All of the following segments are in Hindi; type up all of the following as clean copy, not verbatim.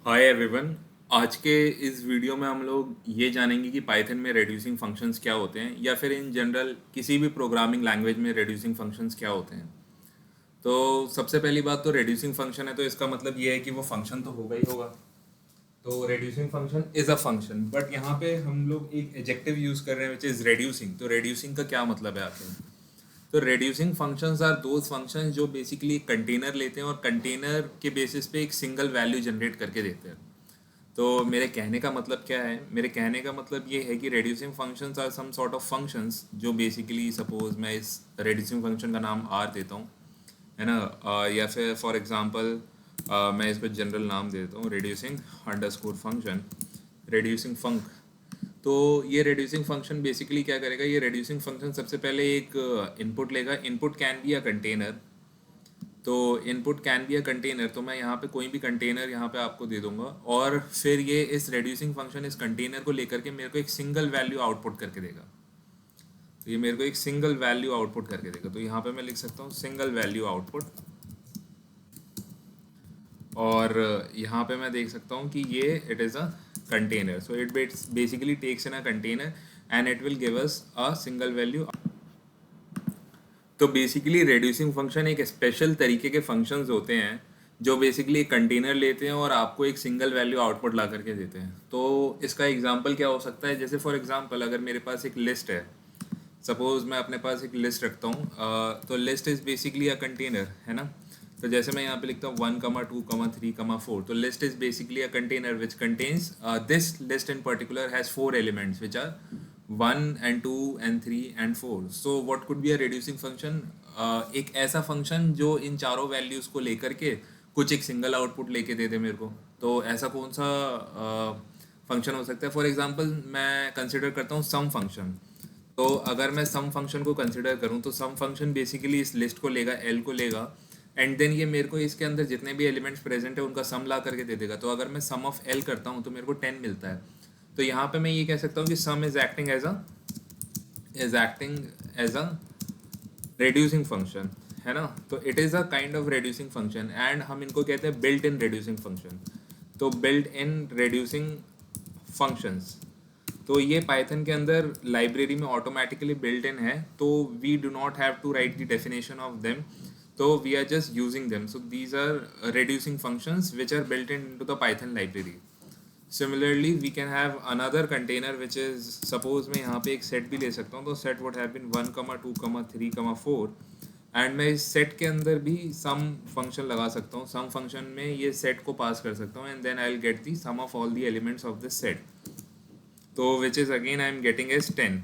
Hi everyone. आज के इस वीडियो में हम लोग ये जानेंगे कि पाइथन में रेड्यूसिंग फंक्शंस क्या होते हैं या फिर इन जनरल किसी भी प्रोग्रामिंग लैंग्वेज में रेड्यूसिंग फंक्शंस क्या होते हैं। तो सबसे पहली बात तो रेड्यूसिंग फंक्शन है तो इसका मतलब ये है कि वो फंक्शन तो होगा ही होगा। तो reducing function is a function, but यहाँ पे हम लोग एक एडजेक्टिव यूज़ कर रहे हैं विच इज़ रेड्यूसिंग। तो रेड्यूसिंग का क्या मतलब है आखिर? तो reducing functions are those functions जो बेसिकली एक कंटेनर लेते हैं और कंटेनर के बेसिस पे एक सिंगल वैल्यू जनरेट करके देते हैं। तो मेरे कहने का मतलब क्या है? मेरे कहने का मतलब ये है कि reducing functions are some sort of functions जो बेसिकली सपोज मैं इस रेड्यूसिंग फंक्शन का नाम आर देता हूँ, है ना। या फिर फॉर एग्जांपल मैं इसको जनरल नाम दे देता हूँ रेड्यूसिंग अंडरस्कोर फंक्शन, रेड्यूसिंग फंक। तो ये रेड्यूसिंग फंक्शन बेसिकली क्या करेगा? ये रेड्यूसिंग फंक्शन सबसे पहले एक इनपुट लेगा। Input can be a container. तो input can be a container, तो मैं यहाँ पे कोई भी कंटेनर यहाँ पे आपको दे दूंगा और फिर ये इस रेड्यूसिंग फंक्शन इस कंटेनर को लेकर के मेरे को एक सिंगल वैल्यू आउटपुट करके देगा। तो ये मेरे को एक सिंगल वैल्यू आउटपुट करके देगा। तो यहाँ पे मैं लिख सकता हूँ सिंगल वैल्यू आउटपुट, और यहाँ पे मैं देख सकता हूँ कि ये it is a container. So it basically takes in a container and it will give us a single value. तो बेसिकली रेड्यूसिंग फंक्शन एक स्पेशल तरीके के फंक्शंस होते हैं जो बेसिकली एक कंटेनर लेते हैं और आपको एक सिंगल वैल्यू आउटपुट ला करके देते हैं। तो इसका एग्जांपल क्या हो सकता है? जैसे फॉर एग्जांपल अगर मेरे पास एक लिस्ट है, सपोज मैं अपने पास एक लिस्ट रखता हूँ, तो list is basically a container, है ना। तो जैसे मैं यहाँ पे लिखता हूँ 1, 2, 3, 4, तो list is basically a container which contains this list in particular has 4 elements which are 1 and 2 and 3 and 4। So what could be a reducing function? एक ऐसा फंक्शन जो इन चारों वैल्यूज़ को लेकर के कुछ एक सिंगल आउटपुट लेके दे दे मेरे को। तो ऐसा कौन सा फंक्शन हो सकता है? फॉर एग्जांपल मैं कंसिडर करता हूँ सम फंक्शन। तो अगर मैं सम फंक्शन को कंसिडर करूँ तो सम फंक्शन बेसिकली इस लिस्ट को लेगा, एल को लेगा, एंड देन ये मेरे को इसके अंदर जितने भी एलिमेंट्स प्रेजेंट है उनका सम ला करके दे देगा। तो अगर मैं सम ऑफ एल करता हूँ तो मेरे को 10 मिलता है। तो यहाँ पे मैं ये कह सकता हूँ कि sum is acting as a reducing function, है ना। तो it is a kind of reducing function and हम इनको कहते हैं बिल्ट इन रेड्यूसिंग फंक्शन। तो बिल्ट इन रेड्यूसिंग फंक्शंस, तो ये पाइथन के अंदर लाइब्रेरी में ऑटोमेटिकली बिल्ट इन है। तो we do not have to write the definition of them, तो we are just using them. So these are reducing functions which are built in to the Python library. Similarly, we can have another container which is, suppose मैं यहाँ पे एक set भी ले सकता हूँ। तो set would have been 1, 2, 3, 4 and मैं इस set के अंदर भी sum फंक्शन लगा सकता हूँ। sum फंक्शन में ये set को पास कर सकता हूँ and then I will get the sum of all the elements of this set, तो which is again I am getting as 10।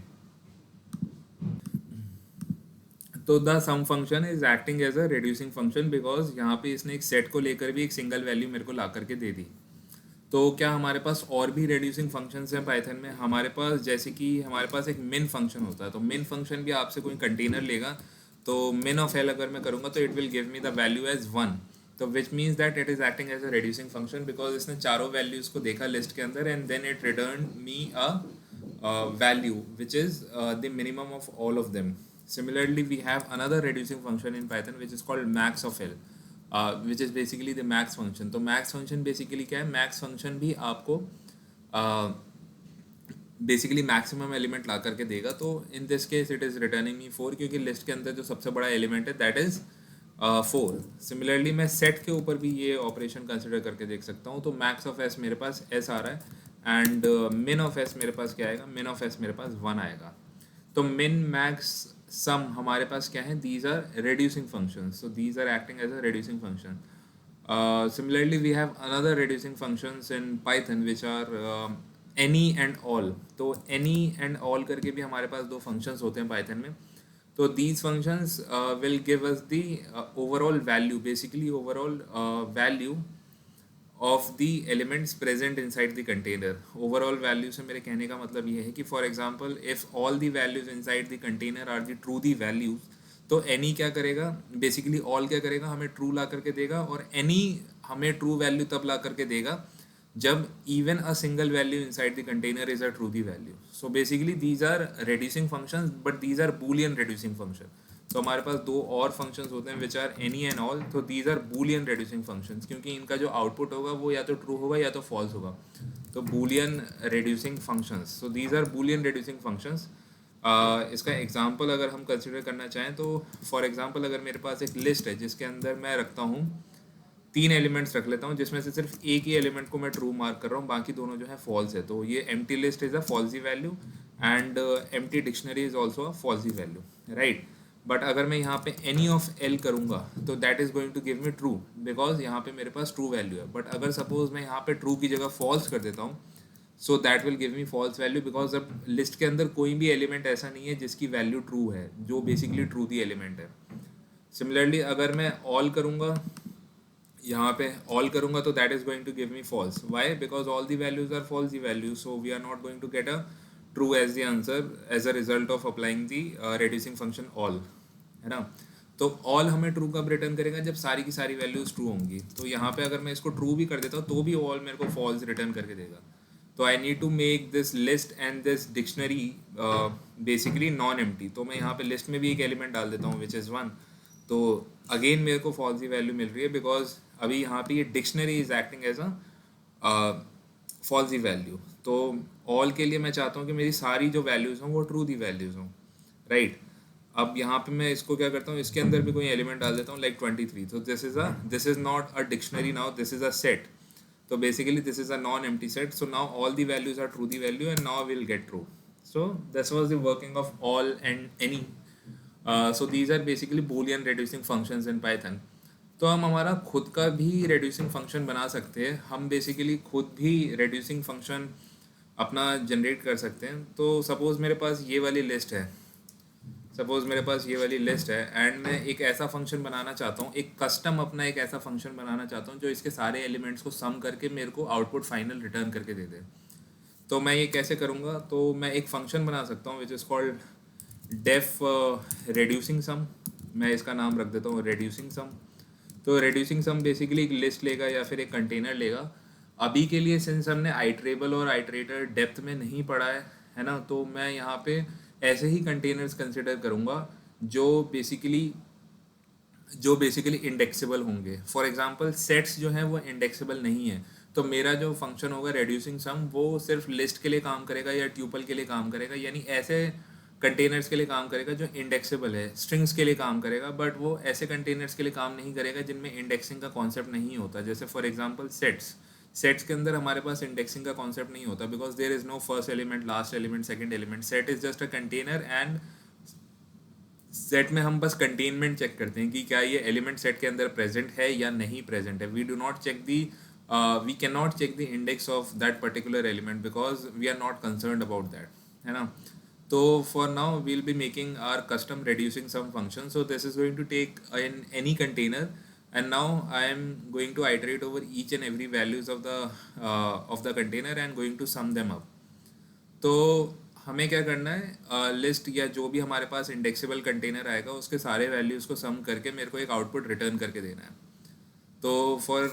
तो the sum function is acting as a reducing function because यहाँ पे इसने एक सेट को लेकर भी एक सिंगल वैल्यू मेरे को ला करके दे दी। तो क्या हमारे पास और भी रेड्यूसिंग फंक्शंस हैं पाइथन में? हमारे पास जैसे कि हमारे पास एक मिन फंक्शन होता है। तो मिन फंक्शन भी आपसे कोई कंटेनर लेगा, तो मिन ऑफ एल अगर मैं करूँगा तो it will give me the value as 1। तो which means that it is acting as a reducing function because इसने चारों वैल्यूज़ को देखा लिस्ट के अंदर and then it return me a value which is the minimum of all of them. Similarly, we have another reducing function in Python which is called max of L, which is basically the max function. तो max function basically क्या है? max function भी आपको बेसिकली मैक्सिमम एलिमेंट ला करके देगा। तो in this case it is returning me 4 क्योंकि लिस्ट के अंदर जो सबसे बड़ा एलिमेंट है दैट इज़ 4। सिमिलरली मैं सेट के ऊपर भी ये ऑपरेशन कंसिडर करके देख सकता हूँ। तो मैक्स ऑफ एस मेरे पास एस आ रहा है एंड मिन ऑफ एस मेरे पास क्या आएगा? मिन ऑफ एस मेरे पास 1 आएगा। तो मिन मैक्स सम हमारे पास क्या है? These are reducing functions, so these are acting as a reducing function. Similarly, we have another reducing functions in Python which are any and all. तो any and all करके भी हमारे पास दो functions होते हैं Python में। तो these functions will give us the overall value, basically overall value of the elements present inside the container. Overall value से मेरे कहने का मतलब ये है कि for example if all the values inside the container are the true the values, तो any क्या करेगा? बेसिकली all क्या करेगा? हमें true ला करके देगा, और any हमें true value तब ला करके देगा जब even a single value inside the container is a true the value. So basically these are reducing functions, but these are boolean reducing function. तो हमारे पास दो और फंक्शंस होते हैं which are any and all, तो these are Boolean reducing functions, क्योंकि इनका जो आउटपुट होगा वो या तो ट्रू होगा या तो फॉल्स होगा। तो boolean reducing functions, so these are Boolean reducing functions. इसका एग्जांपल अगर हम कंसिडर करना चाहें तो फॉर एग्जांपल अगर मेरे पास एक लिस्ट है जिसके अंदर मैं रखता हूँ 3 एलिमेंट्स रख लेता हूँ, जिसमें से सिर्फ एक ही एलिमेंट को मैं ट्रू मार्क कर रहा हूँ, बाकी दोनों जो है फॉल्स है, तो ये empty list is a falsy value and empty dictionary is also a falsy value, right. But अगर मैं यहाँ पे एनी ऑफ एल करूँगा तो that is going to give me true, because यहाँ पे मेरे पास ट्रू वैल्यू है। बट अगर सपोज मैं यहाँ पे ट्रू की जगह फॉल्स कर देता हूँ, so that will give me false value, because अब लिस्ट के अंदर कोई भी एलिमेंट ऐसा नहीं है जिसकी वैल्यू ट्रू है, जो बेसिकली ट्रू दी एलिमेंट है। सिमिलरली अगर मैं ऑल करूँगा, यहाँ पे ऑल करूँगा तो that is going to give me false, why, because all the values are false the value, so we are not going to get a true as the answer as a result of applying the reducing function all, है ना। तो ऑल हमें ट्रू कब रिटर्न करेगा, जब सारी की सारी वैल्यूज ट्रू होंगी। तो यहाँ पे अगर मैं इसको ट्रू भी कर देता हूँ तो भी ऑल मेरे को फॉल्स रिटर्न करके देगा। तो I need to make this list and this dictionary basically non empty. तो मैं यहाँ पे लिस्ट में भी एक एलिमेंट डाल देता हूँ विच इज़ 1, तो अगेन मेरे को फॉल्सी वैल्यू मिल रही है, बिकॉज अभी यहाँ पे ये dictionary is acting as a falsy value. तो ऑल के लिए मैं चाहता हूँ कि मेरी सारी जो वैल्यूज़ हों वो ट्रू दी वैल्यूज़ हों, राइट। अब यहाँ पे मैं इसको क्या करता हूँ, इसके अंदर भी कोई एलिमेंट डाल देता हूँ लाइक 23। तो this is not a dictionary now, this is a set. तो basically this is a non empty set, so now all the values are true the value and now we'll get true. So this was the working of all and any. So these are basically boolean reducing functions in Python. तो हम हमारा खुद का भी reducing function बना सकते हैं, हम बेसिकली खुद भी reducing function अपना जनरेट कर सकते हैं। तो सपोज़ मेरे पास ये वाली लिस्ट है, सपोज़ मेरे पास ये वाली लिस्ट है एंड मैं एक ऐसा फंक्शन बनाना चाहता हूँ, एक कस्टम अपना एक ऐसा फंक्शन बनाना चाहता हूँ जो इसके सारे एलिमेंट्स को सम करके मेरे को आउटपुट फाइनल रिटर्न करके दे दे। तो मैं ये कैसे करूँगा, तो मैं एक फंक्शन बना सकता हूँ which is called def reducing sum. मैं इसका नाम रख देता हूँ रेड्यूसिंग सम। तो रेड्यूसिंग सम बेसिकली एक लिस्ट लेगा या फिर एक कंटेनर लेगा। अभी के लिए सिंस हमने आइट्रेबल और आइट्रेटर डेप्थ में नहीं पढ़ा है ना, तो मैं यहाँ पे ऐसे ही कंटेनर्स कंसिडर करूँगा जो बेसिकली इंडेक्सेबल होंगे। फॉर एग्जांपल सेट्स जो हैं वो इंडेक्सेबल नहीं है, तो मेरा जो फंक्शन होगा रेड्यूसिंग सम वो सिर्फ लिस्ट के लिए काम करेगा या ट्यूपल के लिए काम करेगा, यानी ऐसे कंटेनर्स के लिए काम करेगा जो इंडेक्सेबल है। स्ट्रिंग्स के लिए काम करेगा बट वो ऐसे कंटेनर्स के लिए काम नहीं करेगा जिनमें इंडेक्सिंग का कॉन्सेप्ट नहीं होता। जैसे फॉर एग्जांपल सेट्स के अंदर हमारे पास इंडेक्सिंग का कॉन्सेप्ट नहीं होता, because there is no first element, last element, second element. Set is just a container and set में हम बस कंटेनमेंट चेक करते हैं कि क्या ये एलिमेंट सेट के अंदर प्रेजेंट है या नहीं प्रेजेंट है। We do not check the we can not check the index of that particular element because we are not concerned about that, है ना। तो for now we'll be making our custom reducing sum function. So this is going to take in any container and now I am going to iterate over each and every values of the container and going to sum them up. तो हमें क्या करना है, लिस्ट या जो भी हमारे पास इंडेक्सेबल कंटेनर आएगा उसके सारे वैल्यूज़ को सम करके मेरे को एक आउटपुट रिटर्न करके देना है। तो for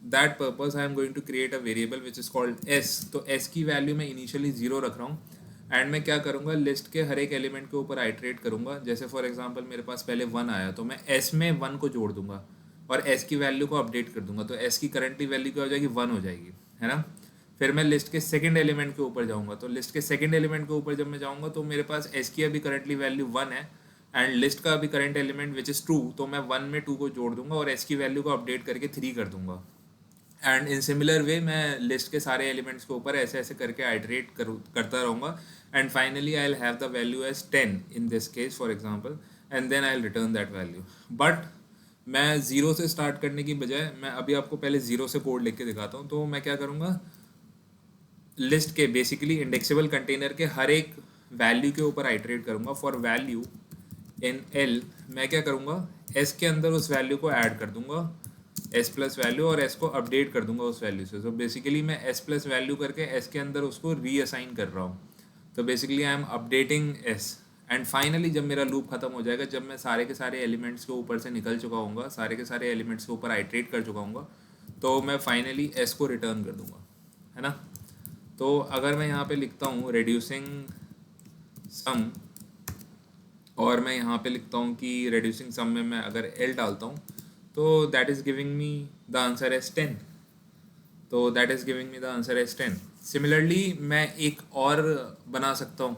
that purpose I am going to create a variable which is called S. तो एस की वैल्यू मैं इनिशियली 0 रख रहा हूँ एंड मैं क्या करूँगा, लिस्ट के हर एक एलिमेंट के ऊपर आइट्रेट करूँगा। जैसे फॉर एग्जांपल मेरे पास पहले 1 आया तो मैं एस में 1 को जोड़ दूंगा और एस की वैल्यू को अपडेट कर दूंगा, तो एस की करंटली वैल्यू क्या हो जाएगी, 1 हो जाएगी, है ना। फिर मैं लिस्ट के सेकंड एलिमेंट के ऊपर जाऊंगा, तो लिस्ट के सेकंड एलिमेंट के ऊपर जब मैं जाऊंगा तो मेरे पास एस की अभी करंटली वैल्यू 1 है एंड लिस्ट का अभी करंट एलिमेंट विच इज़ 2, तो मैं 1 में 2 को जोड़ दूंगा और एस की वैल्यू को अपडेट करके 3 कर दूंगा। एंड इन सिमिलर वे मैं लिस्ट के सारे एलिमेंट्स के ऊपर ऐसे ऐसे करके आइट्रेट करता रहूँगा and finally I will have the value as 10 in this case for example, and then I will return that value. But मैं 0 से स्टार्ट करने की बजाय मैं अभी आपको पहले 0 से कोड लिख के दिखाता हूँ। तो मैं क्या करूँगा, लिस्ट के बेसिकली इंडेक्सेबल कंटेनर के हर एक वैल्यू के ऊपर आइट्रेट करूँगा। फॉर वैल्यू इन एल मैं क्या करूँगा, एस के अंदर उस वैल्यू को ऐड कर दूँगा, एस प्लस वैल्यू, और एस को अपडेट कर दूँगा उस वैल्यू से। तो बेसिकली मैं एस प्लस वैल्यू करके एस के अंदर उसको रीअसाइन कर रहा हूँ। तो basically I am updating S and finally जब मेरा लूप खत्म हो जाएगा, जब मैं सारे के सारे एलिमेंट्स के ऊपर से निकल चुका हूँगा, सारे के सारे एलिमेंट्स के ऊपर आइट्रेट कर चुका हूँगा, तो मैं फाइनली एस को रिटर्न कर दूँगा, है ना। तो अगर मैं यहाँ पे लिखता हूँ रेड्यूसिंग सम और मैं यहाँ पे लिखता हूँ कि रेड्यूसिंग सम में मैं अगर एल डालता हूँ तो that is giving me the answer as 10। तो that is giving me the answer as 10। Similarly मैं एक और बना सकता हूँ,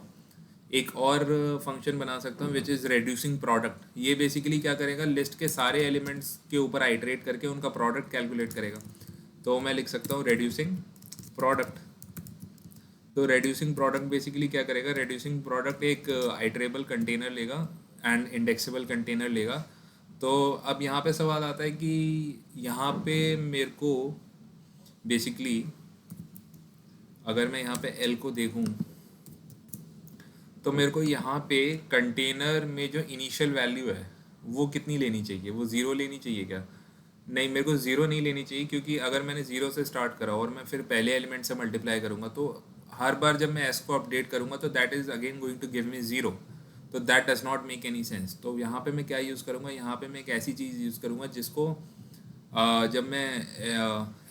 एक और फंक्शन बना सकता हूँ विच इज़ रेड्यूसिंग प्रोडक्ट। ये बेसिकली क्या करेगा, लिस्ट के सारे एलिमेंट्स के ऊपर आइटरेट करके उनका प्रोडक्ट कैलकुलेट करेगा। तो मैं लिख सकता हूँ रेड्यूसिंग प्रोडक्ट। तो रेड्यूसिंग प्रोडक्ट बेसिकली क्या करेगा, रेड्यूसिंग प्रोडक्ट एक आइटरेबल कंटेनर लेगा एंड इंडेक्सेबल कंटेनर लेगा। तो अब यहाँ पे सवाल आता है कि यहाँ पे मेरे को बेसिकली अगर मैं यहाँ पे एल को देखूँ तो मेरे को यहाँ पे कंटेनर में जो इनिशियल वैल्यू है वो कितनी लेनी चाहिए, वो ज़ीरो लेनी चाहिए क्या? नहीं, मेरे को ज़ीरो नहीं लेनी चाहिए, क्योंकि अगर मैंने ज़ीरो से स्टार्ट करा और मैं फिर पहले एलिमेंट से मल्टीप्लाई करूँगा तो हर बार जब मैं एस को अपडेट करूँगा तो that is again going to give me zero. तो that does not make any sense. तो यहाँ पे मैं क्या यूज़ करूँगा, यहाँ पे मैं एक ऐसी चीज़ यूज़ करूँगा जिसको जब मैं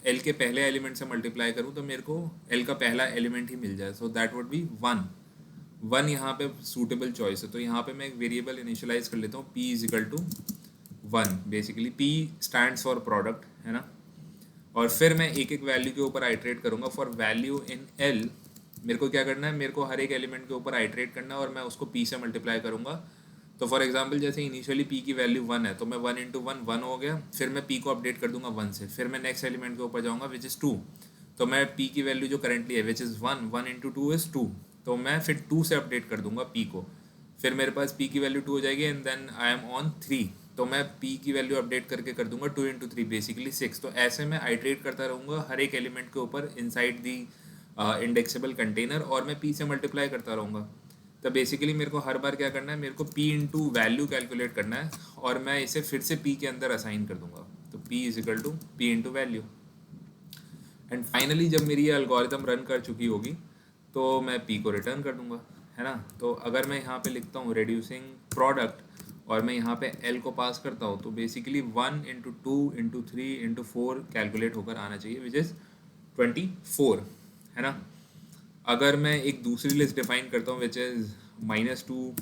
एल के पहले एलिमेंट से मल्टीप्लाई करूँ तो मेरे को एल का पहला एलिमेंट ही मिल जाए। So that would be one. One यहाँ पे सूटेबल चॉइस है। तो यहाँ पे मैं एक वेरिएबल इनिशियलाइज कर लेता हूँ, p is equal to one. Basically p stands for product, है ना। और फिर मैं एक एक वैल्यू के ऊपर आइटरेट करूँगा। फॉर वैल्यू इन l मेरे को क्या करना है, मेरे को हर एक एलिमेंट के ऊपर आइटरेट करना है और मैं उसको p से मल्टीप्लाई करूँगा। तो फॉर एग्जांपल जैसे इनिशियली p की वैल्यू वन है तो मैं वन इंटू वन वन हो गया, फिर मैं p को अपडेट कर दूंगा वन से, फिर मैं नेक्स्ट एलिमेंट के ऊपर जाऊँगा विच इज़ टू। तो मैं p की वैल्यू जो करेंटली है which is one, one into two is two, तो मैं फिर टू से अपडेट कर दूंगा p को। फिर मेरे पास p की वैल्यू टू हो जाएगी and then I am on three. तो मैं p की वैल्यू अपडेट करके कर दूंगा two into three, basically six. तो ऐसे मैं आइटरेट करता रहूँगा हर एक एलिमेंट के ऊपर इनसाइड दी इंडेक्सेबल कंटेनर, और मैं p से मल्टीप्लाई करता रहूँगा। तो बेसिकली मेरे को हर बार क्या करना है, मेरे को p इंटू वैल्यू कैलकुलेट करना है और मैं इसे फिर से p के अंदर असाइन कर दूंगा। तो p is equal to p into value. And finally जब मेरी ये अलगोरिदम रन कर चुकी होगी तो मैं p को रिटर्न कर दूंगा, है ना। तो अगर मैं यहाँ पे लिखता हूँ रेड्यूसिंग प्रोडक्ट और मैं यहाँ पे l को पास करता हूँ तो basically one into to into three into four calculate होकर आना चाहिए विच इज़ 24, है ना। अगर मैं एक दूसरी लिस्ट डिफाइन करता हूँ विच इज़ -2,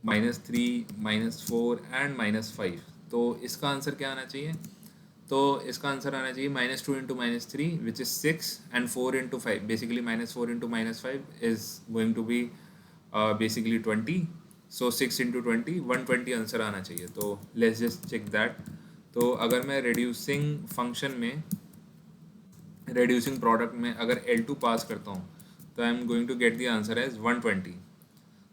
-3, -4 एंड -5, तो इसका आंसर क्या आना चाहिए? तो इसका आंसर आना चाहिए -2 into -3 which is 6 and 4 into 5। Basically -4 into -5 is going to be basically 20। So 6 into 20, 120 answer आना चाहिए। तो लेट्स जस्ट चेक दैट। तो अगर मैं रेड्यूसिंग फंक्शन में रेड्यूसिंग प्रोडक्ट में अगर L2 पास करता हूँ तो I am going to get the answer as 120।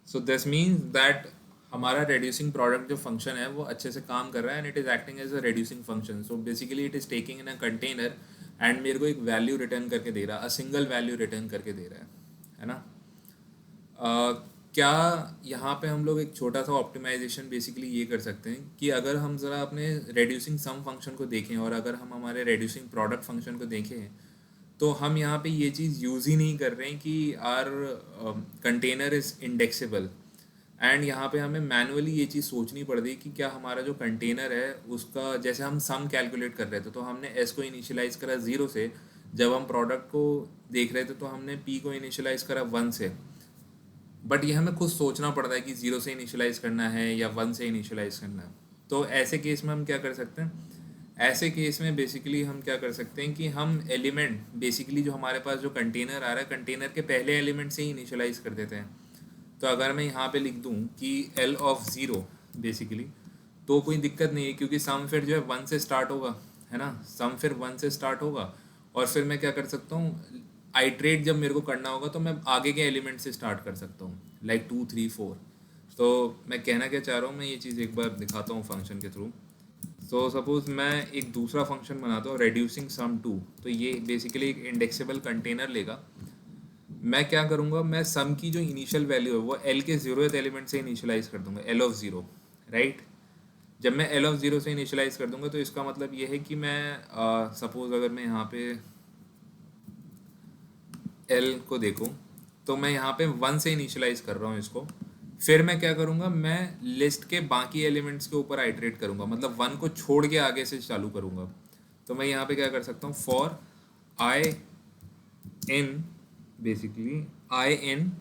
So this means that हमारा रेड्यूसिंग प्रोडक्ट जो फंक्शन है वो अच्छे से काम कर रहा है and it is acting as a reducing function. So basically it is taking in a container and मेरे को एक वैल्यू रिटर्न करके दे रहा है, अ सिंगल वैल्यू रिटर्न करके दे रहा है ना। क्या यहाँ पे हम लोग एक छोटा सा ऑप्टिमाइजेशन बेसिकली ये कर सकते हैं कि अगर हम ज़रा अपने रेड्यूसिंग सम फंक्शन को देखें और अगर हम हमारे रेड्यूसिंग प्रोडक्ट फंक्शन को देखें तो हम यहाँ पे ये चीज़ यूज़ ही नहीं कर रहे हैं कि आर कंटेनर इज़ इंडेक्सेबल। एंड यहाँ पे हमें मैनुअली ये चीज़ सोचनी पड़ रही कि क्या हमारा जो कंटेनर है उसका, जैसे हम सम कैलकुलेट कर रहे थे तो हमने एस को इनिशियलाइज करा ज़ीरो से, जब हम प्रोडक्ट को देख रहे थे तो हमने पी को इनिशियलाइज करा वन से। बट ये हमें खुद सोचना पड़ता है कि ज़ीरो से इनिशियलाइज़ करना है या वन से इनिशियलाइज़ करना है। तो ऐसे केस में हम क्या कर सकते हैं, ऐसे केस में बेसिकली हम क्या कर सकते हैं कि हम एलिमेंट बेसिकली जो हमारे पास जो कंटेनर आ रहा है कंटेनर के पहले एलिमेंट से ही इनिशियलाइज़ कर देते हैं। तो अगर मैं यहाँ पे लिख दूँ कि L ऑफ ज़ीरो बेसिकली, तो कोई दिक्कत नहीं है क्योंकि सम फिर जो है वन से स्टार्ट होगा, है ना। सम फिर वन से स्टार्ट होगा और फिर मैं क्या कर सकता हूँ, आइट्रेट जब मेरे को करना होगा तो मैं आगे के एलिमेंट से स्टार्ट कर सकता हूँ, लाइक 2 3 4। तो मैं कहना क्या चाह रहा हूँ, मैं ये चीज़ एक बार दिखाता हूँ फंक्शन के थ्रू। सो सपोज मैं एक दूसरा फंक्शन बनाता हूँ रेड्यूसिंग सम टू। तो ये बेसिकली एक इंडेक्सेबल कंटेनर लेगा। मैं क्या करूँगा, मैं सम की जो इनिशियल वैल्यू है वो एल के ज़ीरोथ एलिमेंट से इनिशियलाइज़ कर दूंगा, एल ऑफ ज़ीरो, राइट। जब मैं एल ऑफ ज़ीरो से इनिशियलाइज़ कर दूंगा तो इसका मतलब ये है कि मैं सपोज़ अगर मैं यहाँ पे एल को देखूँ तो मैं यहाँ पे वन से इनिशियलाइज़ कर रहा हूँ इसको। फिर मैं क्या करूँगा, मैं लिस्ट के बाकी एलिमेंट्स के ऊपर आइटरेट करूँगा, मतलब वन को छोड़ के आगे से चालू करूँगा। तो मैं यहाँ पे क्या कर सकता हूँ, for I in basically I in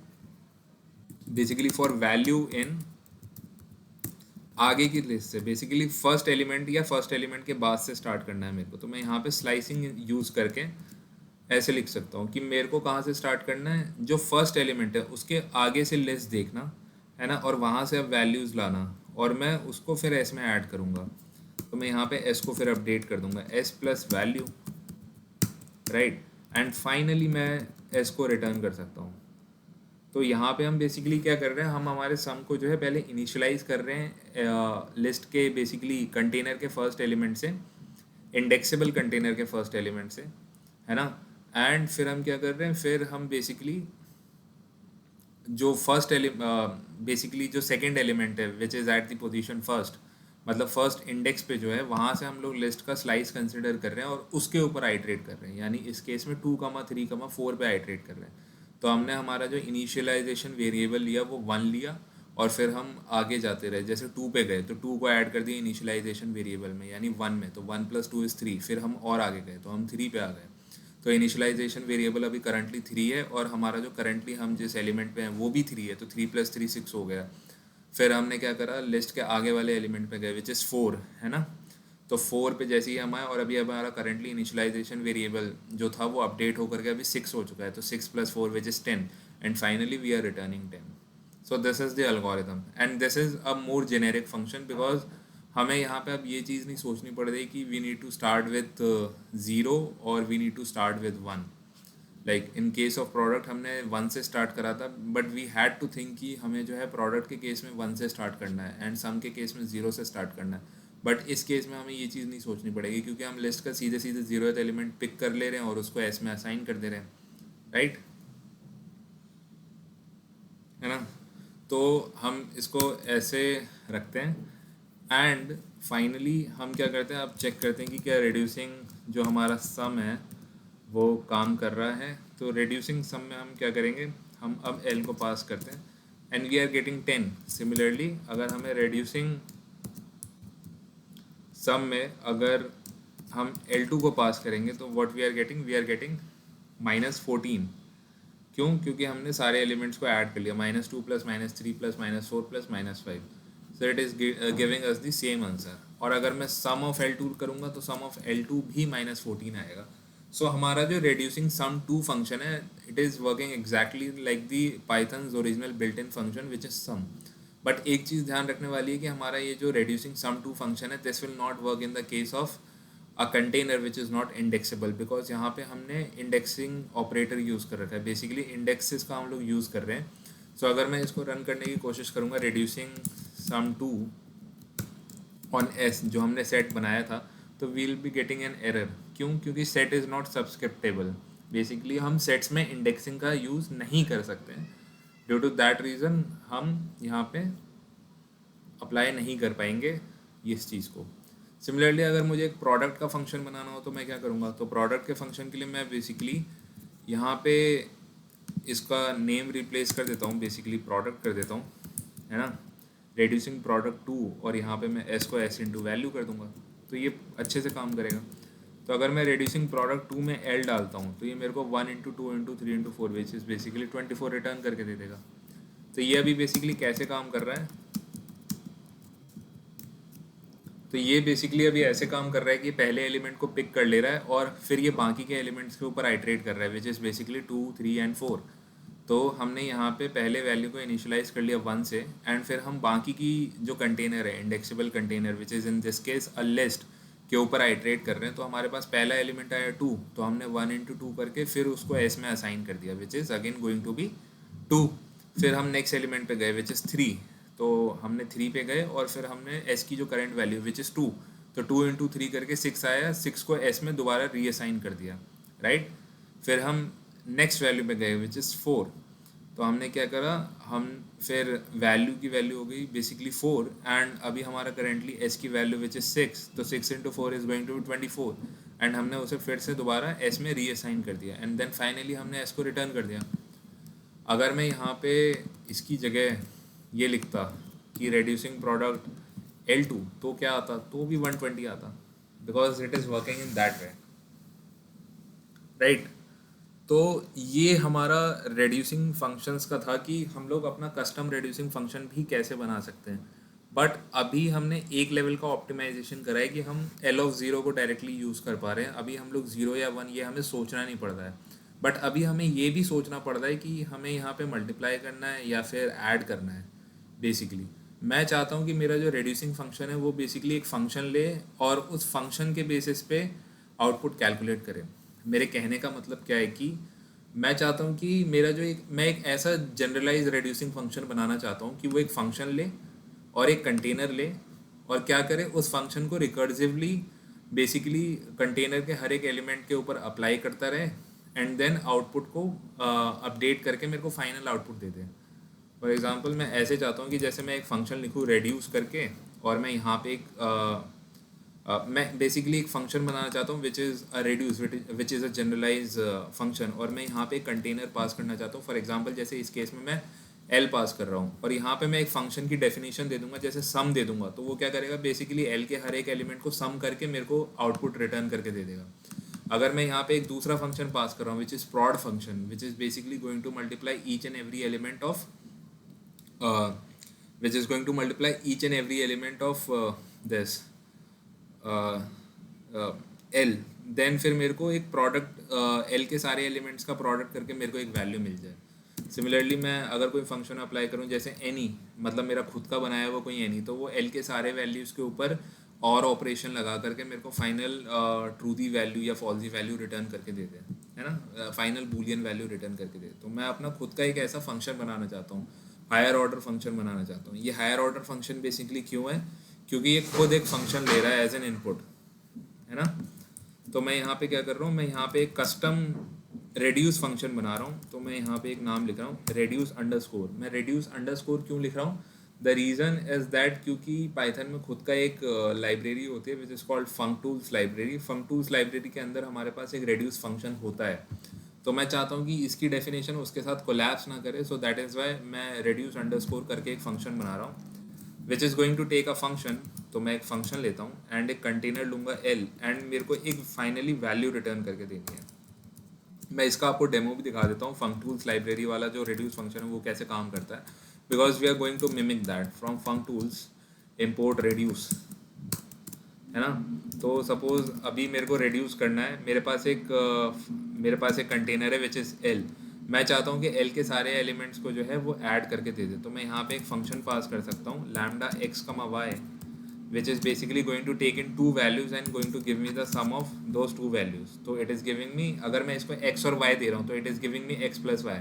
basically for value in आगे की लिस्ट से बेसिकली फर्स्ट एलिमेंट या फर्स्ट एलिमेंट के बाद से स्टार्ट करना है मेरे को, तो मैं यहाँ पे स्लाइसिंग यूज़ करके ऐसे लिख सकता हूँ कि मेरे को कहाँ से स्टार्ट करना है, जो फर्स्ट एलिमेंट है उसके आगे से लिस्ट देखना है ना, और वहाँ से अब वैल्यूज़ लाना, और मैं उसको फिर एस में ऐड करूँगा। तो मैं यहाँ पे एस को फिर अपडेट कर दूँगा, S plus value, right, and finally मैं एस को रिटर्न कर सकता हूँ। तो यहाँ पे हम बेसिकली क्या कर रहे हैं, हम हमारे सम को जो है पहले इनिशियलाइज कर रहे हैं लिस्ट के बेसिकली कंटेनर के फर्स्ट एलिमेंट से, इंडेक्सेबल कंटेनर के फर्स्ट एलिमेंट से, है ना। एंड फिर हम क्या कर रहे हैं, फिर हम बेसिकली जो फर्स्ट बेसिकली जो सेकंड एलिमेंट है which is at the position first, मतलब फर्स्ट इंडेक्स पे जो है वहाँ से हम लोग लिस्ट का स्लाइस कंसिडर कर रहे हैं और उसके ऊपर आइटरेट कर रहे हैं, यानी इस केस में 2, 3, 4 पे आइटरेट कर रहे हैं। तो हमने हमारा जो इनिशियलाइजेशन वेरिएबल लिया वो 1 लिया, और फिर हम आगे जाते रहे, जैसे 2 पे गए तो 2 को ऐड कर दिया इनिशियलाइजेशन वेरिएबल में यानी 1 में, तो 1 + 2 = 3, फिर हम और आगे गए तो हम 3 पे आ गए। तो इनिशियलाइजेशन वेरिएबल अभी करंटली 3 है, और हमारा जो करंटली हम जिस एलिमेंट पे हैं वो भी 3 है, तो 3 + 3 6 हो गया। फिर हमने क्या करा, लिस्ट के आगे वाले एलिमेंट पे गए विच इज़ 4, है ना। तो 4 पे जैसे ही हम आए, और अभी हमारा करंटली इनिशियलाइजेशन वेरिएबल जो था वो अपडेट होकर के अभी 6 हो चुका है, तो 6 + 4 which is 10, and finally we are returning 10। So this is the algorithm, and this is a more generic function, because हमें यहाँ पे अब ये चीज़ नहीं सोचनी पड़ रही कि we need to start with 0 और we need to start with 1। Like in case of product हमने 1 से स्टार्ट करा था, but we had to think कि हमें जो है प्रोडक्ट के केस में 1 से स्टार्ट करना है एंड सम के केस में 0 से स्टार्ट करना है। बट इस केस में हमें ये चीज़ नहीं सोचनी पड़ेगी, क्योंकि हम लिस्ट का सीधे सीधे 0th एलिमेंट पिक कर ले रहे हैं और उसको एस में असाइन कर दे रहे हैं, राइट, है ना। तो हम इसको ऐसे रखते हैं, एंड फाइनली हम क्या करते हैं, अब चेक करते हैं कि क्या रिड्यूसिंग जो हमारा सम है वो काम कर रहा है। तो रिड्यूसिंग सम में हम क्या करेंगे, हम अब एल को पास करते हैं and we are getting 10। Similarly अगर हमें रिड्यूसिंग सम में अगर हम L2 को पास करेंगे तो व्हाट वी आर गेटिंग -14। क्यों? क्योंकि हमने सारे एलिमेंट्स को ऐड कर लिया, -2 + -3 + -4 + -5, सो it is giving us the same answer. और अगर मैं सम ऑफ L2 करूँगा तो सम ऑफ L2 भी -14 आएगा। सो हमारा जो reducing sum 2 फंक्शन है, it is working exactly like the Python's original built in function which is sum. बट एक चीज़ ध्यान रखने वाली है कि हमारा ये जो reducing sum 2 फंक्शन है, this will not work in the case of a container which is not indexable, because यहाँ पे हमने इंडेक्सिंग ऑपरेटर यूज़ कर रखा है, बेसिकली इंडेक्सेस का हम लोग यूज़ कर रहे हैं। सो अगर मैं इसको रन करने की कोशिश करूँगा reducing sum 2 ऑन एस जो हमने सेट बनाया था, तो we'll be getting an error. क्यों? क्योंकि set is not subscriptable, basically हम सेट्स में इंडेक्सिंग का यूज़ नहीं कर सकते हैं। ड्यू टू दैट रीज़न हम यहाँ पे अप्लाई नहीं कर पाएंगे इस चीज़ को। सिमिलरली अगर मुझे एक प्रोडक्ट का फंक्शन बनाना हो तो मैं क्या करूँगा, तो प्रोडक्ट के फंक्शन के लिए मैं बेसिकली यहाँ पे इसका नेम रिप्लेस कर देता हूँ, बेसिकली प्रोडक्ट कर देता हूँ, है ना, रेड्यूसिंग प्रोडक्ट 2, और यहाँ पे मैं एस को एस इंटू वैल्यू कर दूँगा, तो ये अच्छे से काम करेगा। तो अगर मैं रेड्यूसिंग प्रोडक्ट 2 में एल डालता हूँ तो ये मेरे को 1 × 2 × 3 × 4 विच इज़ बेसिकली 24 रिटर्न करके दे देगा। तो ये अभी बेसिकली कैसे काम कर रहा है, तो ये बेसिकली अभी ऐसे काम कर रहा है कि पहले एलिमेंट को पिक कर ले रहा है और फिर ये बाकी के एलिमेंट्स के ऊपर आइटरेट कर रहा है, विच इज़ बेसिकली 2, 3 एंड 4। तो हमने यहाँ पे पहले वैल्यू को इनिशियलाइज कर लिया 1 से, एंड फिर हम बाकी की जो कंटेनर है indexable container which is in this case a list के ऊपर आइटरेट कर रहे हैं। तो हमारे पास पहला एलिमेंट आया 2, तो हमने 1 × 2 करके फिर उसको एस में असाइन कर दिया, which is again going to be 2। फिर हम नेक्स्ट एलिमेंट पे गए विच इज़ 3, तो हमने 3 पे गए और फिर हमने एस की जो करंट वैल्यू विच इज़ 2, तो 2 × 3 करके 6 आया, 6 को एस में दोबारा रीअसाइन कर दिया, राइट। फिर हम नेक्स्ट वैल्यू पे गए विच इज़ 4, तो हमने क्या करा, हम फिर वैल्यू की वैल्यू हो गई बेसिकली 4, एंड अभी हमारा करेंटली एस की वैल्यू विच इज़ 6, तो 6 × 4 इज़ गोइंग टू 24, एंड हमने उसे फिर से दोबारा एस में रीअसाइन कर दिया, एंड देन फाइनली हमने एस को रिटर्न कर दिया। अगर मैं यहाँ पे इसकी जगह ये लिखता कि रेड्यूसिंग प्रोडक्ट L2, तो क्या आता, तो भी 120 आता, because it is working in that way, right. तो ये हमारा रेड्यूसिंग फंक्शंस का था कि हम लोग अपना कस्टम रेड्यूसिंग फंक्शन भी कैसे बना सकते हैं। बट अभी हमने एक लेवल का ऑप्टिमाइजेशन करा है कि हम एल ऑफ ज़ीरो को डायरेक्टली यूज़ कर पा रहे हैं। अभी हम लोग ज़ीरो या वन ये हमें सोचना नहीं पड़ रहा है, बट अभी हमें ये भी सोचना पड़ रहा है कि हमें यहाँ पे मल्टीप्लाई करना है या फिर ऐड करना है। बेसिकली मैं चाहता हूँ कि मेरा जो रेड्यूसिंग फंक्शन है वो बेसिकली एक फ़ंक्शन ले और उस फंक्शन के बेसिस पे आउटपुट कैलकुलेट करे। मेरे कहने का मतलब क्या है कि मैं चाहता हूँ कि मेरा जो मैं एक ऐसा जनरलाइज रेड्यूसिंग फंक्शन बनाना चाहता हूँ कि वो एक फ़ंक्शन ले और एक कंटेनर ले और क्या करे, उस फंक्शन को रिकर्सिवली बेसिकली कंटेनर के हर एक एलिमेंट के ऊपर अप्लाई करता रहे एंड देन आउटपुट को अपडेट करके मेरे को final output they they. For example मैं ऐसे चाहता हूँ कि जैसे मैं एक फ़ंक्शन लिखूँ रेड्यूस करके और मैं यहाँ पे मैं बेसिकली एक फ़ंक्शन बनाना चाहता हूँ which is a reduce which is a generalise function, और मैं यहाँ पे एक कंटेनर पास करना चाहता हूँ। फॉर एग्जांपल जैसे इस केस में मैं एल पास कर रहा हूँ और यहाँ पे मैं एक फंक्शन की डेफिनेशन दे दूंगा, जैसे सम दे दूंगा, तो वो क्या करेगा बेसिकली एल के हर एक एलिमेंट को सम करके मेरे को आउटपुट रिटर्न करके दे देगा। अगर मैं यहाँ पे एक दूसरा फंक्शन पास कर रहा हूँ which is prod function which is basically going to multiply each and every element of which is going to multiply each and every element of this L, then फिर मेरे को एक प्रोडक्ट एल के सारे एलिमेंट्स का प्रोडक्ट करके मेरे को एक वैल्यू मिल जाए। सिमिलरली मैं अगर कोई फंक्शन अप्लाई करूँ जैसे एनी, मतलब मेरा खुद का बनाया हुआ कोई एनी, तो वो एल के सारे वैल्यूज़ के ऊपर और ऑपरेशन लगा करके मेरे को फाइनल ट्रूदी वैल्यू या फॉल्सी वैल्यू रिटर्न करके दे दे, है ना, फाइनल बूलियन वैल्यू रिटर्न करके दे। तो मैं अपना खुद का एक ऐसा फंक्शन बनाना चाहता हूँ, हायर ऑर्डर फंक्शन बनाना चाहता हूँ। ये हायर ऑर्डर फंक्शन बेसिकली क्यों है, क्योंकि ये खुद एक फंक्शन ले रहा है एज एन इनपुट, है ना। तो मैं यहाँ पे क्या कर रहा हूँ, मैं यहाँ पे एक कस्टम रेड्यूस फंक्शन बना रहा हूँ। तो मैं यहाँ पे एक नाम लिख रहा हूँ रेड्यूस अंडरस्कोर। मैं रेड्यूस अंडरस्कोर क्यों लिख रहा हूँ, द रीज़न इज़ दैट क्योंकि पाइथन में खुद का एक लाइब्रेरी होती है which is called functools library. Functools library के अंदर हमारे पास एक रेड्यूस फंक्शन होता है। तो मैं चाहता हूँ कि इसकी डेफिनेशन उसके साथ कोलैप्स ना करे, सो दैट इज़ वाई मैं रेड्यूस अंडरस्कोर करके एक फंक्शन बना रहा हूँ which is going to take a function. तो मैं एक फंक्शन लेता हूँ एंड एक कंटेनर लूँगा एल, एंड मेरे को एक फाइनली वैल्यू रिटर्न करके देनी है। मैं इसका आपको डेमो भी दिखा देता हूँ, फंक्टूल्स लाइब्रेरी वाला जो रेड्यूस फंक्शन है वो कैसे काम करता है, because we are going to mimic that from functools import reduce, है ना। तो सपोज अभी मेरे को रिड्यूस करना है, मेरे पास एक कंटेनर है विच इज़ एल। मैं चाहता हूँ कि एल के सारे एलिमेंट्स को जो है वो ऐड करके दे दे। तो मैं यहाँ पे एक फंक्शन पास कर सकता हूँ lambda x comma Y which is basically going to take in two values and going to give me the sum of those two values। तो it is giving me, अगर मैं इसको x और y दे रहा हूँ तो it is giving me x plus y।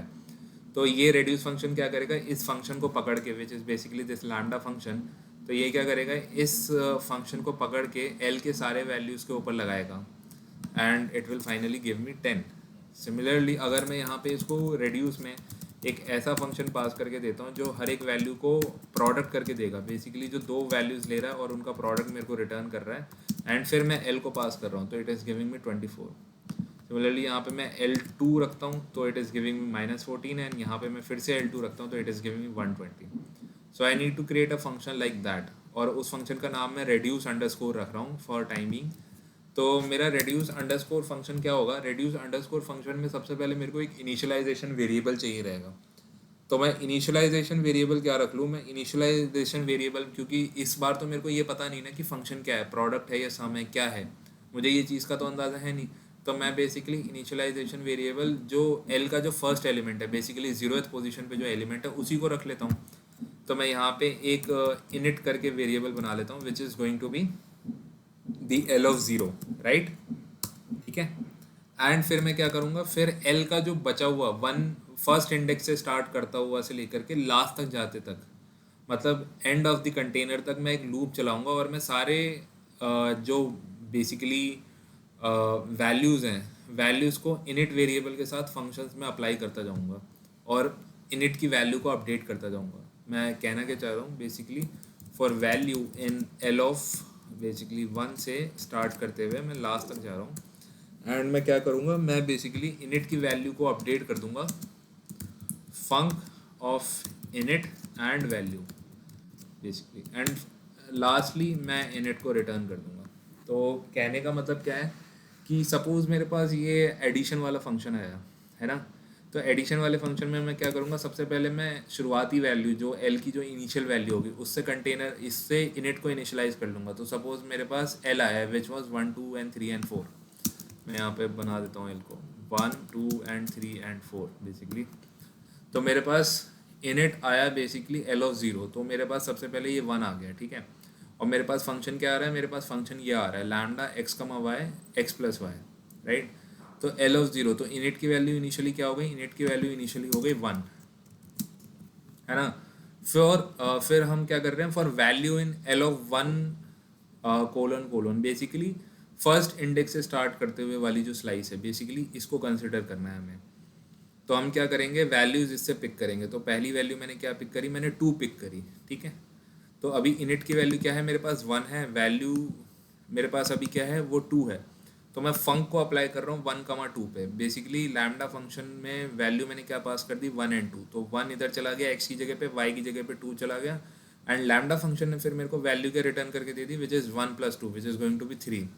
तो ये reduce फंक्शन क्या करेगा, इस फंक्शन को पकड़ के which is basically this lambda function, तो ये क्या करेगा, इस फंक्शन को पकड़ के l के सारे वैल्यूज़ के ऊपर लगाएगा and it will finally give me 10। Similarly अगर मैं यहाँ पे इसको रेड्यूस में एक ऐसा फंक्शन पास करके देता हूँ जो हर एक वैल्यू को प्रोडक्ट करके देगा, बेसिकली जो दो वैल्यूज़ ले रहा है और उनका प्रोडक्ट मेरे को रिटर्न कर रहा है, एंड फिर मैं एल को पास कर रहा हूँ तो it is giving me 24। Similarly यहाँ पे मैं L2 रखता हूँ तो it is giving me -14, and यहाँ पे मैं फिर से L2 रखता हूँ तो it is giving me 120। So I need to create a function like that, और उस फंक्शन का नाम मैं रेड्यूस अंडरस्कोर रख रहा हूँ फॉर टाइमिंग। तो मेरा रेड्यूस अंडरस्कोर फंक्शन क्या होगा, रेड्यूस अंडरस्कोर फंक्शन में सबसे पहले मेरे को एक इनिशियलाइजेशन वेरिएबल चाहिए रहेगा। तो मैं इनिशियलाइजेशन वेरिएबल क्या रख लूँ, मैं इनिशियलाइजेशन वेरिएबल, क्योंकि इस बार तो मेरे को ये पता नहीं ना कि फंक्शन क्या है, प्रोडक्ट है या सम है, क्या है, मुझे ये चीज़ का तो अंदाज़ा है नहीं। तो मैं बेसिकली इनिशियलाइजेशन वेरिएबल जो एल का जो फर्स्ट एलिमेंट है, बेसिकली 0th पोजीशन पे जो एलिमेंट है उसी को रख लेता हूँ। तो मैं यहाँ पे एक इनिट करके वेरिएबल बना लेता हूँ which is going to be the L of zero, right, ठीक है। एंड फिर मैं क्या करूँगा, फिर एल का जो बचा हुआ वन, फर्स्ट इंडेक्स से स्टार्ट करता हुआ से लेकर के लास्ट तक जाते तक, मतलब एंड ऑफ द कंटेनर तक मैं एक लूप चलाऊँगा और मैं सारे जो बेसिकली वैल्यूज़ हैं, वैल्यूज़ को इनिट वेरिएबल के साथ फंक्शंस में अप्लाई करता जाऊँगा और इनिट की वैल्यू को अपडेट करता जाऊँगा। मैं कहना क्या चाह रहा हूँ, basically for value in L of basically 1 से स्टार्ट करते हुए मैं लास्ट तक जा रहा हूँ, एंड मैं क्या करूँगा, मैं बेसिकली इनिट की वैल्यू को अपडेट कर दूँगा func of init and value basically, and lastly मैं इनिट को रिटर्न कर दूँगा। तो कहने का मतलब क्या है कि सपोज़ मेरे पास ये एडिशन वाला फंक्शन आया, है ना, तो एडिशन वाले फंक्शन में मैं क्या करूँगा, सबसे पहले मैं शुरुआती वैल्यू जो एल की जो इनिशियल वैल्यू होगी उससे कंटेनर इससे इनिट को इनिशियलाइज कर लूँगा। तो सपोज मेरे पास एल आया है विच वॉज 1 2 एंड 3 एंड 4। मैं यहाँ पे बना देता हूँ एल को 1 2 एंड 3 एंड 4 बेसिकली। तो मेरे पास इनिट आया बेसिकली एल ऑफ ज़ीरो, तो मेरे पास सबसे पहले ये 1 आ गया, ठीक है। और मेरे पास फंक्शन क्या आ रहा है, मेरे पास फंक्शन ये आ रहा है lambda x comma y x plus y, right. तो एल ऑफ ज़ीरो, तो इनिट की वैल्यू इनिशियली क्या हो गई, इनिट की वैल्यू इनिशियली हो गई 1, है ना। फिर हम क्या कर रहे हैं, for value in L of 1 colon colon, basically first index से स्टार्ट करते हुए वाली जो स्लाइस है बेसिकली इसको कंसिडर करना है हमें। तो हम क्या करेंगे, वैल्यूज इससे पिक करेंगे। तो पहली वैल्यू मैंने क्या पिक करी, मैंने 2 पिक करी, ठीक है। तो अभी इनिट की वैल्यू क्या है, मेरे पास 1 है, वैल्यू मेरे पास अभी क्या है वो 2 है। तो मैं फंक को अप्लाई कर रहा हूँ 1, 2 पे। बेसिकली लैम्डा फंक्शन में वैल्यू मैंने क्या पास कर दी, 1 एंड 2। तो 1 इधर चला गया एक्स की जगह पे, वाई की जगह पे 2 चला गया, एंड लैम्डा फंक्शन ने फिर मेरे को वैल्यू के रिटर्न करके दे दी which is 1 + 2 which is going to be 3।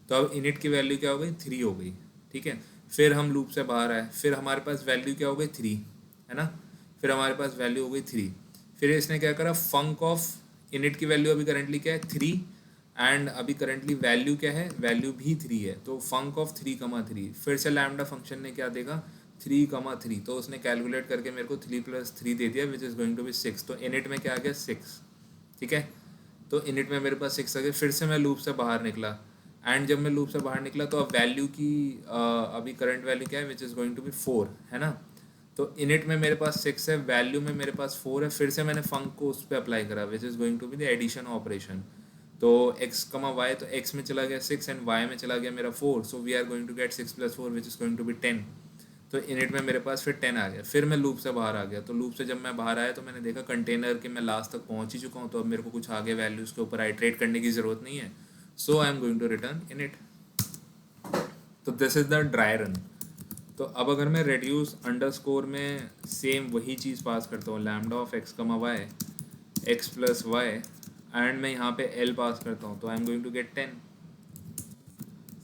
तो अब इनिट की वैल्यू क्या हो गई, 3 हो गई, ठीक है। फिर हम लूप से बाहर आए, फिर हमारे पास वैल्यू क्या हो गई 3, है ना। फिर हमारे पास वैल्यू हो गई 3। फिर इसने क्या करा, फंक ऑफ इनिट की वैल्यू अभी करंटली क्या है 3, एंड अभी करंटली वैल्यू क्या है, वैल्यू भी 3 है। तो फंक ऑफ 3, 3, फिर से लैम्डा फंक्शन ने क्या देगा 3, 3। तो उसने कैलकुलेट करके मेरे को 3 + 3 दे दिया which is going to be 6। तो इनिट में क्या आ गया 6, ठीक है। तो इनिट में मेरे पास 6 आ गया। फिर से मैं लूप से बाहर निकला, एंड जब मैं लूप से बाहर निकला तो अब वैल्यू की अभी करंट वैल्यू क्या है which is going to be 4, है ना। तो इनिट में मेरे पास 6 है, वैल्यू में मेरे पास 4 है। फिर से मैंने फंक को उस पर अप्लाई करा which is going to be the addition operation. तो x कमा वाई, तो x में चला गया 6 एंड y में चला गया मेरा 4। So we are going to get 6 + 4 which is going to be 10। तो इनिट में मेरे पास फिर 10 आ गया। फिर मैं लूप से बाहर आ गया। तो लूप से जब मैं बाहर आया तो मैंने देखा कंटेनर के मैं लास्ट तक पहुंच ही चुका हूँ, तो अब मेरे को कुछ आगे वैल्यूज़ के ऊपर आइट्रेट करने की ज़रूरत नहीं है। So I am going to return init. तो this is the dry run. तो अब अगर मैं रेड्यूस अंडरस्कोर में सेम वही चीज़ पास करता हूँ, lambda of x comma y x plus y, and मैं यहाँ पे एल पास करता हूँ, तो I am going to get 10।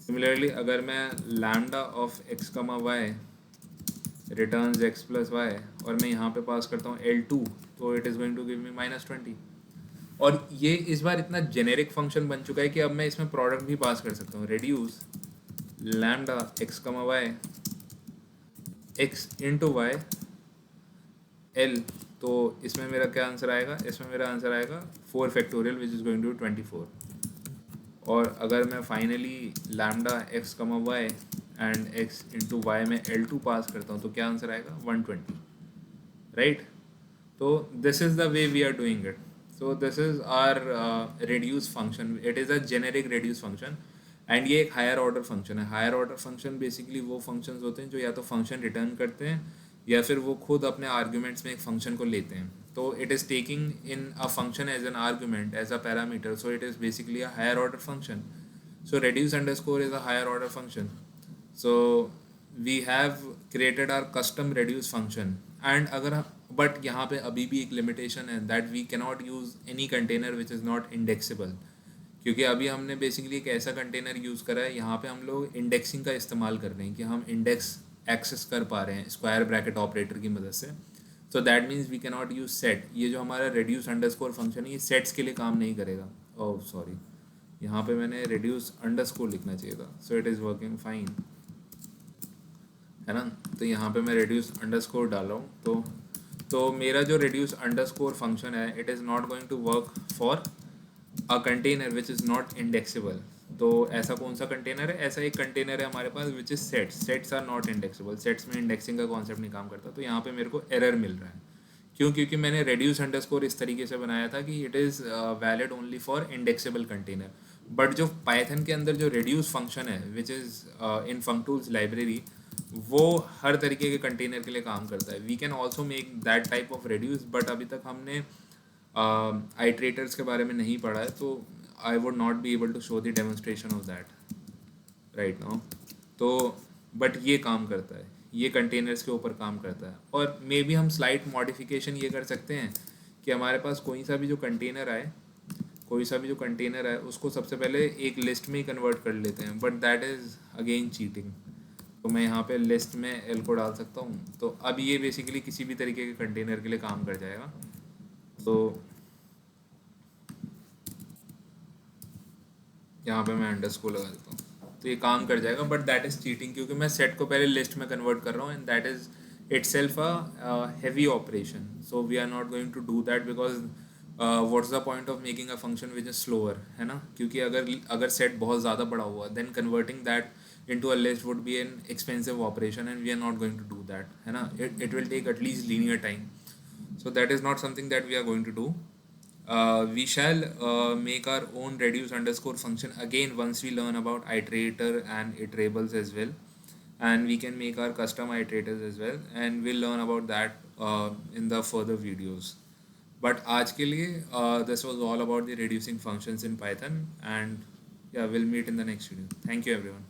Similarly अगर मैं lambda of x comma y returns x plus y और मैं यहाँ पे पास करता हूँ L2, तो it is going to give me -20। और ये इस बार इतना जेनेरिक फंक्शन बन चुका है कि अब मैं इसमें प्रोडक्ट भी पास कर सकता हूँ, reduce lambda x comma y x into y L. तो इसमें मेरा क्या आंसर आएगा, इसमें मेरा आंसर आएगा 4 factorial which is going to 24। और अगर मैं finally lambda x comma y and x into y में L2 पास करता हूँ तो क्या आंसर आएगा 120, राइट। तो this is the way we are doing it. So this is our reduce function, it is a generic reduce function, and ये एक हायर ऑर्डर फंक्शन है। हायर ऑर्डर फंक्शन बेसिकली वो फंक्शंस होते हैं जो या तो फंक्शन रिटर्न करते हैं या फिर वो खुद अपने आर्ग्यूमेंट्स में एक फंक्शन को लेते हैं। तो it is taking in a function as an argument as a parameter, so it is basically a higher order function. So reduce underscore is a higher order function. So we have created our custom reduce function, and अगर but यहाँ पे अभी भी एक limitation है that we cannot use any container which is not indexable, क्योंकि अभी हमने बेसिकली एक ऐसा कंटेनर यूज़ करा है, यहाँ पे हम लोग इंडेक्सिंग का इस्तेमाल कर रहे हैं कि हम इंडेक्स एक्सेस कर पा रहे हैं स्क्वायर ब्रैकेट ऑपरेटर की मदद से। तो that means we can not use set. ये जो हमारा reduce underscore फंक्शन है ये सेट्स के लिए काम नहीं करेगा। ओह सॉरी, यहाँ पे मैंने reduce underscore लिखना चाहिए था। सो इट इज़ वर्किंग फाइन, है ना। तो यहाँ पे मैं reduce underscore डाल रहा हूँ। तो मेरा जो reduce underscore फंक्शन है it is not going to work for a container which is not indexable. तो ऐसा कौन सा कंटेनर है, ऐसा एक कंटेनर है हमारे पास which is sets. Sets are not indexable, sets में इंडेक्सिंग का कॉन्सेप्ट नहीं काम करता। तो यहाँ पे मेरे को एरर मिल रहा है, क्यों, क्योंकि मैंने reduce अंडरस्कोर इस तरीके से बनाया था कि it is valid only for indexable container. But जो पाइथन के अंदर जो reduce फंक्शन है विच इज़ इन फंक्टूल्स लाइब्रेरी, वो हर तरीके के कंटेनर के लिए काम करता है। We can also make that type of reduce, but अभी तक हमने आइट्रेटर्स के बारे में नहीं पढ़ा है, तो I would not be able to show the demonstration of that right now. तो बट ये काम करता है, ये कंटेनर्स के ऊपर काम करता है। और मे बी हम स्लाइट मॉडिफिकेशन ये कर सकते हैं कि हमारे पास कोई सा भी जो कंटेनर आए, कोई सा भी जो कंटेनर है उसको सबसे पहले एक लिस्ट में ही कन्वर्ट कर लेते हैं, but that is again cheating. तो मैं यहाँ पे लिस्ट में एल को डाल सकता हूँ। तो अब ये बेसिकली किसी भी तरीके के कंटेनर के लिए काम कर जाएगा। तो यहाँ पे मैं अंडरस्कोर लगा देता हूँ तो ये काम कर जाएगा, बट दैट इज़ चीटिंग क्योंकि मैं सेट को पहले लिस्ट में कन्वर्ट कर रहा हूँ, and that is itself a heavy operation. So we are not going to do that because what's the point of making a function which is slower, है ना? क्योंकि अगर सेट बहुत ज़्यादा बड़ा हुआ then converting that into a list would be an expensive operation and we are not going to do that, है ना? It will take at least linear time. So that is not something that we are going to do. We shall make our own reduce underscore function again once we learn about iterator and iterables as well, and we can make our custom iterators as well, and we'll learn about that in the further videos. But आज के लिए this was all about the reducing functions in Python, and yeah, we'll meet in the next video. Thank you everyone.